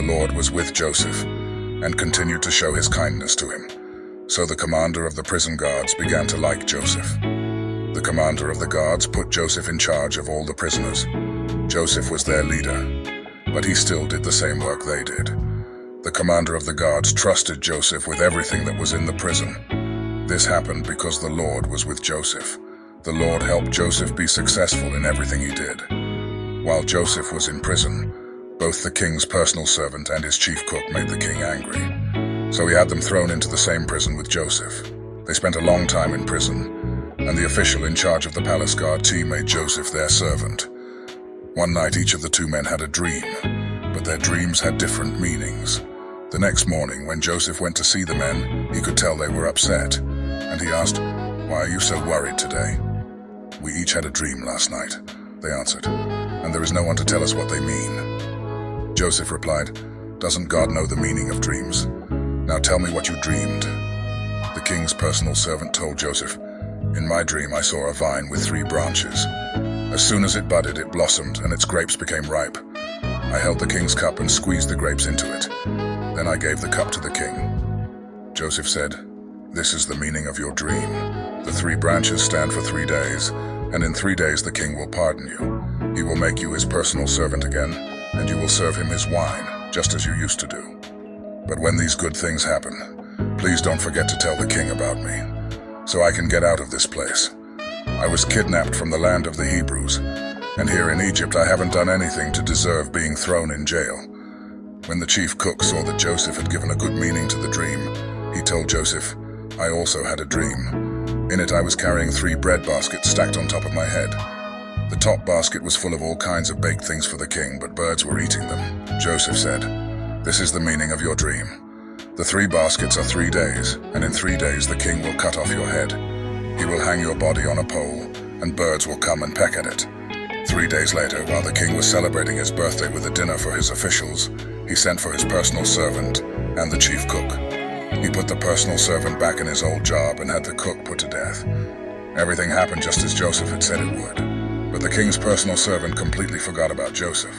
the Lord was with Joseph and continued to show his kindness to him. So the commander of the prison guards began to like Joseph. The commander of the guards put Joseph in charge of all the prisoners. Joseph was their leader, but he still did the same work they did. The commander of the guards trusted Joseph with everything that was in the prison. This happened because the Lord was with Joseph. The Lord helped Joseph be successful in everything he did. While Joseph was in prison, both the king's personal servant and his chief cook made the king angry. So he had them thrown into the same prison with Joseph. They spent a long time in prison, and the official in charge of the palace guard team made Joseph their servant. One night each of the two men had a dream, but their dreams had different meanings. The next morning, when Joseph went to see the men, he could tell they were upset, and he asked, "Why are you so worried today?" "We each had a dream last night," they answered, "and there is no one to tell us what they mean." Joseph replied, "Doesn't God know the meaning of dreams? Now tell me what you dreamed." The king's personal servant told Joseph, "In my dream I saw a vine with 3 branches. As soon as it budded, it blossomed, and its grapes became ripe. I held the king's cup and squeezed the grapes into it. Then I gave the cup to the king." Joseph said, "This is the meaning of your dream. The 3 branches stand for 3 days, and in 3 days the king will pardon you. He will make you his personal servant again, and you will serve him his wine, just as you used to do. But when these good things happen, please don't forget to tell the king about me, so I can get out of this place. I was kidnapped from the land of the Hebrews, and here in Egypt I haven't done anything to deserve being thrown in jail." When the chief cook saw that Joseph had given a good meaning to the dream, he told Joseph, "I also had a dream. In it I was carrying 3 bread baskets stacked on top of my head. The top basket was full of all kinds of baked things for the king, but birds were eating them." Joseph said, "This is the meaning of your dream. The 3 baskets are 3 days, and in 3 days the king will cut off your head. He will hang your body on a pole, and birds will come and peck at it." 3 days later, while the king was celebrating his birthday with a dinner for his officials, he sent for his personal servant and the chief cook. He put the personal servant back in his old job and had the cook put to death. Everything happened just as Joseph had said it would. But the king's personal servant completely forgot about Joseph.